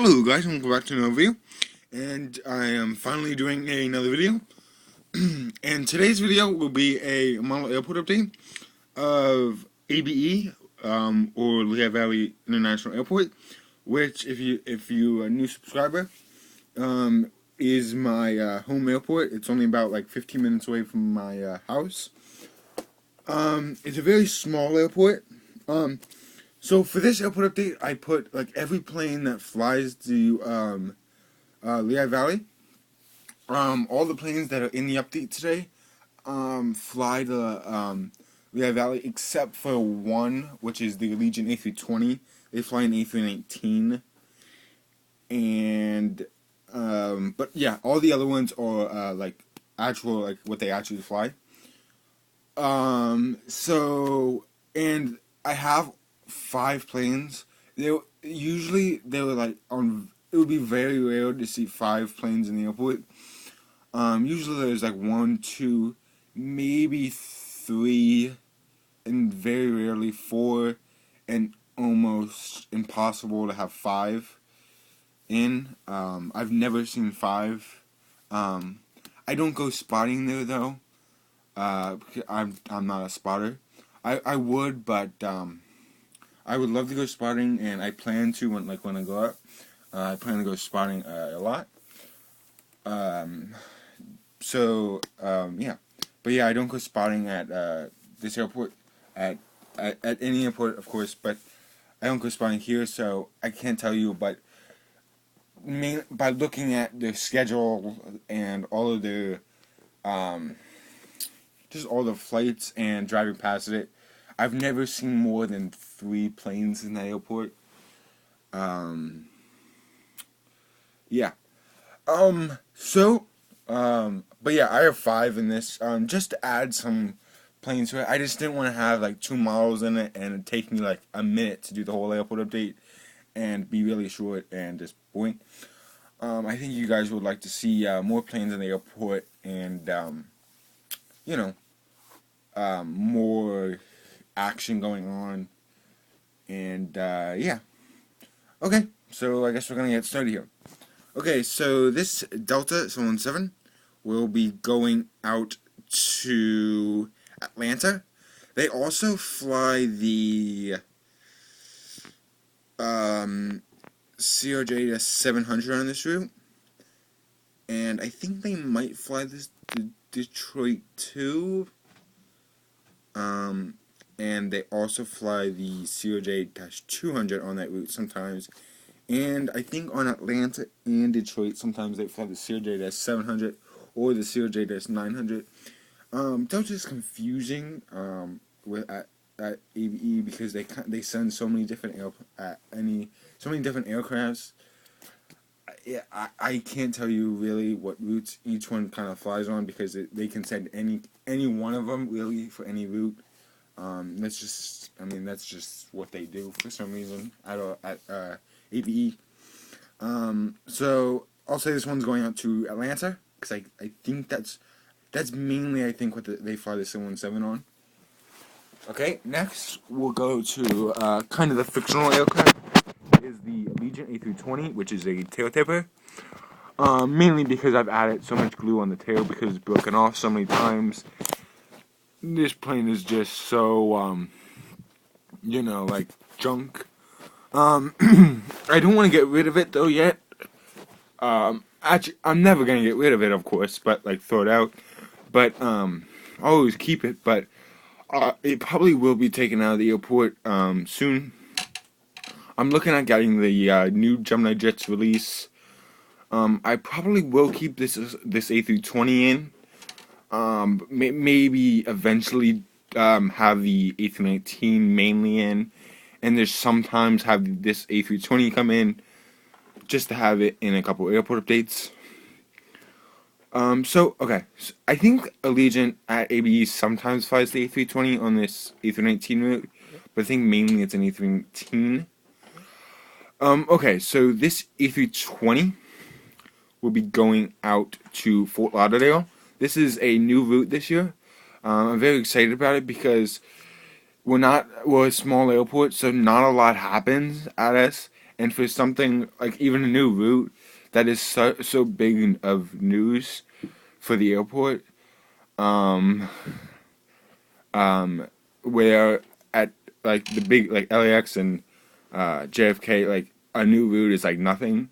Hello guys, and welcome back to another video, and I am finally doing another video, and today's video will be a model airport update of ABE, or Lehigh Valley International Airport, which if you are a new subscriber, is my home airport. It's only about like 15 minutes away from my house. It's a very small airport. So for this airport update, I put like every plane that flies to Lehigh Valley. All the planes that are in the update today fly to Lehigh Valley, except for one, which is the Allegiant A320. They fly an A319, and but yeah, all the other ones are like what they actually fly. So, and I have 5 planes. They were like on. It would be very rare to see 5 planes in the airport. Usually there's like 1, 2, maybe 3, and very rarely 4, and almost impossible to have 5 in. I've never seen 5. I don't go spotting there though. Because I'm not a spotter. I would, but I would love to go spotting, and I plan to when I go out. I plan to go spotting a lot. Yeah, but yeah, I don't go spotting at this airport, at any airport, of course, but I don't go spotting here, so I can't tell you. But by looking at their schedule and all of their just all the flights and driving past it, I've never seen more than 3 planes in that airport. Yeah. But yeah, I have 5 in this, just to add some planes to it. I just didn't want to have like 2 models in it, and it'd take me like a minute to do the whole airport update, and be really short and just boring. I think you guys would like to see more planes in the airport, and you know, more action going on, and yeah. Okay, so I guess we're gonna get started here. Okay, so this Delta 717 will be going out to Atlanta. They also fly the CRJ-700 on this route, and I think they might fly this to Detroit too. And they also fly the CRJ-200 on that route sometimes. And I think on Atlanta and Detroit, sometimes they fly the CRJ-700 or the CRJ-900. Delta is confusing at ABE because they send so many different aircrafts. Yeah, I can't tell you really what routes each one kind of flies on, because they can send any one of them really for any route. That's just what they do for some reason at ABE. So I'll say this one's going out to Atlanta, because I think that's mainly what they fly the 717 on. Okay, next we'll go to kind of the fictional aircraft. Is the Allegiant A320, which is a tail tipper. Mainly because I've added so much glue on the tail because it's broken off so many times. This plane is just so like junk. I don't want to get rid of it though yet. Actually, I'm never gonna get rid of it, of course, but like throw it out. But I'll always keep it. But it probably will be taken out of the airport soon. I'm looking at getting the new Gemini Jets release. I probably will keep this A320 in. Maybe eventually have the A319 mainly in, and there's sometimes have this A320 come in, just to have it in a couple airport updates. Okay, so I think Allegiant at ABE sometimes flies the A320 on this A319 route, but I think mainly it's an A319. Okay, so this A320 will be going out to Fort Lauderdale. This is a new route this year. I'm very excited about it because we're a small airport, so not a lot happens at us, and for something like even a new route that is so big of news for the airport, um, where at like the big like LAX and JFK, like a new route is like nothing,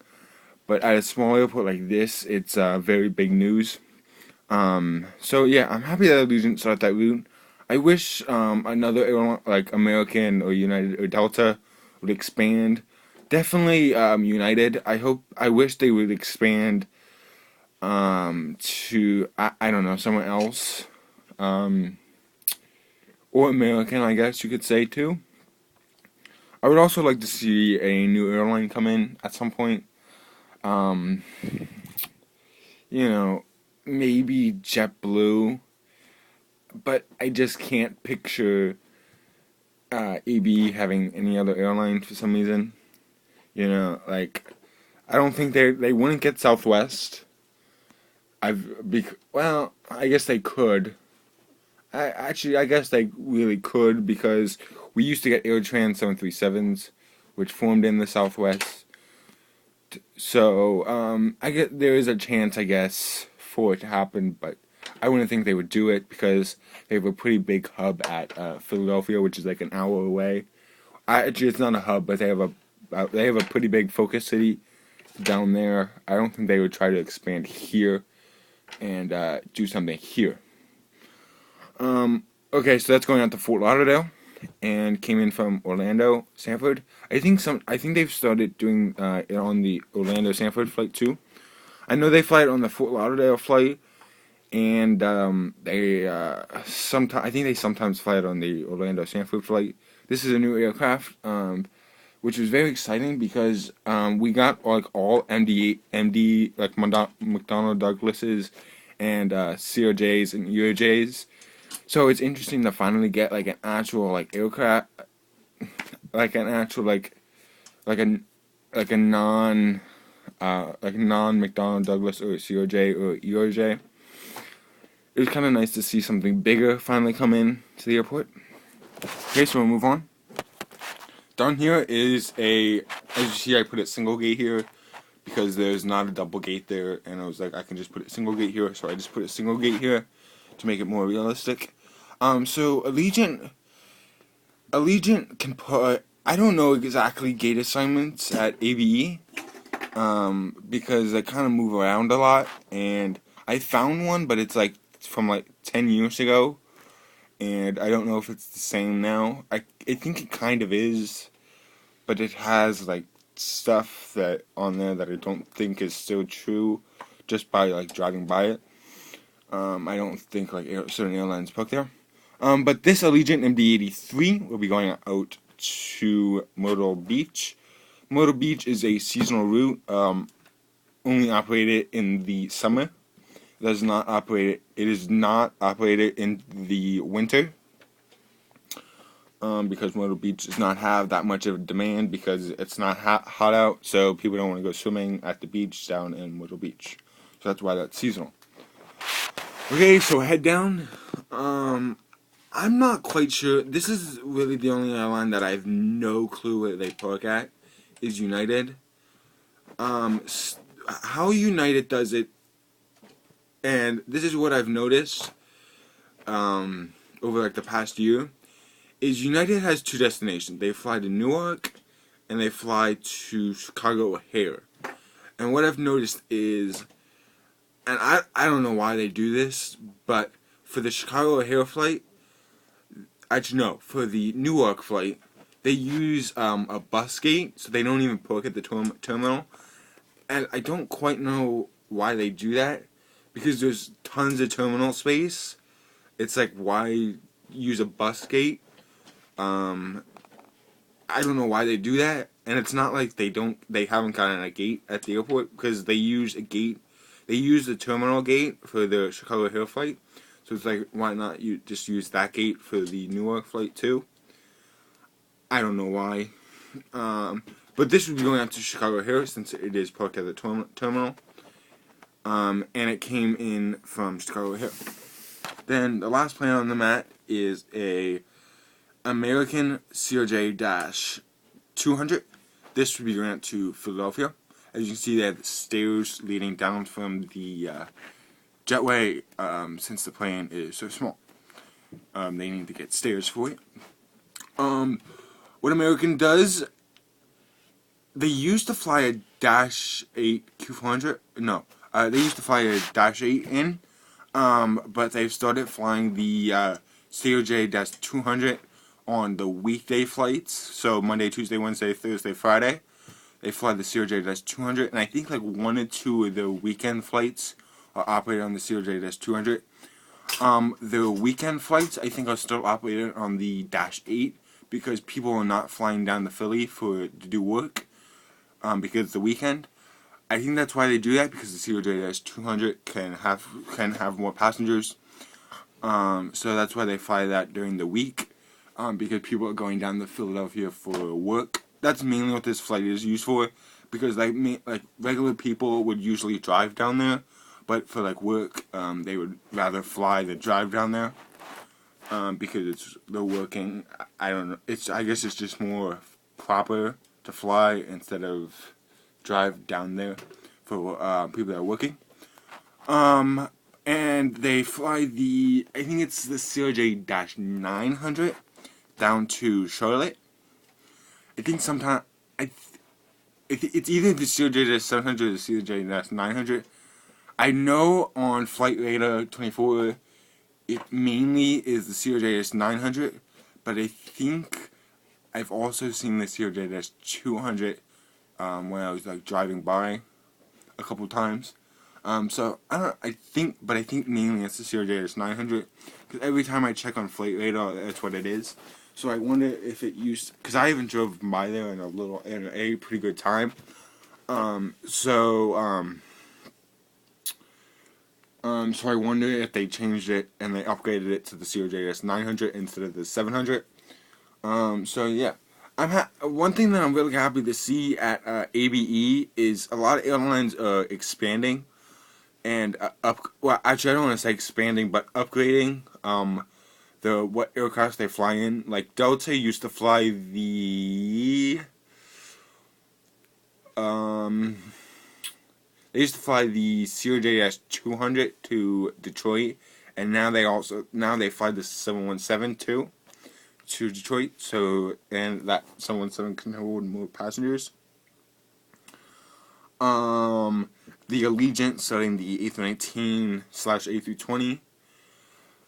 but at a small airport like this, it's very big news. So yeah, I'm happy that Allegiant started that route. I wish another airline like American or United or Delta would expand. Definitely United. I wish they would expand to I don't know, somewhere else. Or American, I guess you could say too. I would also like to see a new airline come in at some point. Um, you know, maybe JetBlue, but I just can't picture ABE having any other airline for some reason. You know, like I don't think they wouldn't get Southwest. Well, I guess they could. I guess they really could because we used to get AirTran 737s, which formed in the Southwest. So I get there is a chance, I guess, for it to happen, but I wouldn't think they would do it because they have a pretty big hub at Philadelphia, which is like an hour away. Actually, it's not a hub, but they have a pretty big focus city down there. I don't think they would try to expand here and do something here. Okay, so that's going out to Fort Lauderdale, and came in from Orlando, Sanford. I think they've started doing it on the Orlando Sanford flight too. I know they fly it on the Fort Lauderdale flight, and I think they sometimes fly it on the Orlando Sanford flight. This is a new aircraft, which was very exciting because we got like all MD like McDonnell Douglases and CRJs and ERJs. So it's interesting to finally get like an actual like aircraft, like an actual like a non McDonnell Douglas or CRJ or ERJ. It was kind of nice to see something bigger finally come in to the airport. Okay, so we'll move on. Down here is as you see, I put it single gate here because there's not a double gate there, and I was like, I can just put it single gate here, so I just put a single gate here to make it more realistic. So Allegiant can put, I don't know exactly gate assignments at ABE, because they kind of move around a lot, and I found one, but it's like from like 10 years ago, and I don't know if it's the same now. I think it kind of is, but it has like stuff that on there that I don't think is still true just by like driving by it. I don't think like certain airlines book there. But this Allegiant MD-83 will be going out to Myrtle Beach. Myrtle Beach is a seasonal route, only operated in the summer. It is not operated in the winter. Because Myrtle Beach does not have that much of a demand because it's not hot out, so people don't want to go swimming at the beach down in Myrtle Beach. So that's why that's seasonal. Okay, so head down. I'm not quite sure. This is really the only airline that I have no clue where they park at, is United. How United does it, and this is what I've noticed over like the past year, is United has two destinations. They fly to Newark and they fly to Chicago O'Hare. And what I've noticed is, and I don't know why they do this, but for the Chicago O'Hare flight, actually no, for the Newark flight, they use a bus gate, so they don't even park at the terminal. And I don't quite know why they do that, because there's tons of terminal space. It's like, why use a bus gate? I don't know why they do that, and it's not like they haven't gotten a gate at the airport, because they use a gate. They use the terminal gate for the Chicago O'Hare flight, so it's like, why not you just use that gate for the Newark flight too? I don't know why, but this would be going out to Chicago O'Hare since it is parked at the terminal, and it came in from Chicago O'Hare. Then the last plane on the mat is a American CRJ-200. this would be going out to Philadelphia. As you can see, they have stairs leading down from the jetway. Since the plane is so small, they need to get stairs for it. What American does, they used to fly a Dash 8 Q400. No, they used to fly a Dash 8 in, but they've started flying the CRJ-200 on the weekday flights. So Monday, Tuesday, Wednesday, Thursday, Friday, they fly the CRJ-200, and I think like 1 or 2 of the weekend flights are operated on the CRJ-200. The weekend flights, I think, are still operated on the Dash 8 because people are not flying down to Philly to do work because it's the weekend. I think that's why they do that, because the CRJ-200 can have more passengers. So that's why they fly that during the week, because people are going down to Philadelphia for work. That's mainly what this flight is used for, because like regular people would usually drive down there, but for like work, they would rather fly than drive down there, because they're working. I don't know. I guess it's just more proper to fly instead of drive down there for people that are working. And they fly I think it's the CRJ-900 down to Charlotte. I think sometimes it's either the CRJ-700 or the CRJ-900. I know on Flight Radar 24 it mainly is the CRJ-900, but I think I've also seen the CRJ-200 when I was like driving by a couple times. So I think mainly it's the CRJ-900, because every time I check on Flight Radar, that's what it is. So I wonder if it used, because I haven't drove by there in a pretty good time. So I wonder if they changed it and they upgraded it to the CRJ-900 instead of the 700. So yeah. One thing that I'm really happy to see at ABE is a lot of airlines are expanding and well, actually I don't want to say expanding, but upgrading what aircraft they fly in. Like Delta used to fly the they used to fly the CRJ-200 to Detroit, and now they fly the 717 too to Detroit, and that 717 can hold more passengers. The Allegiant starting the A319/A320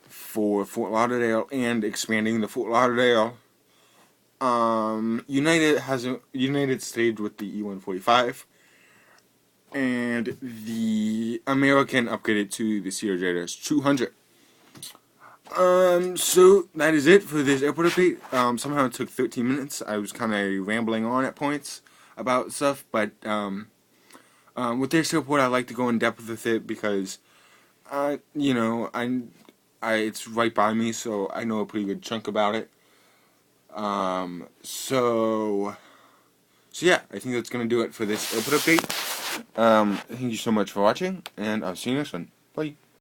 for Fort Lauderdale and expanding the Fort Lauderdale. United stayed with the E145, and the American upgraded to the CRJ-200. So that is it for this airport update. Somehow it took 13 minutes. I was kind of rambling on at points about stuff, but with this airport, I like to go in depth with it because, it's right by me, so I know a pretty good chunk about it. So yeah, I think that's gonna do it for this airport update. Thank you so much for watching, and I'll see you next one. Bye.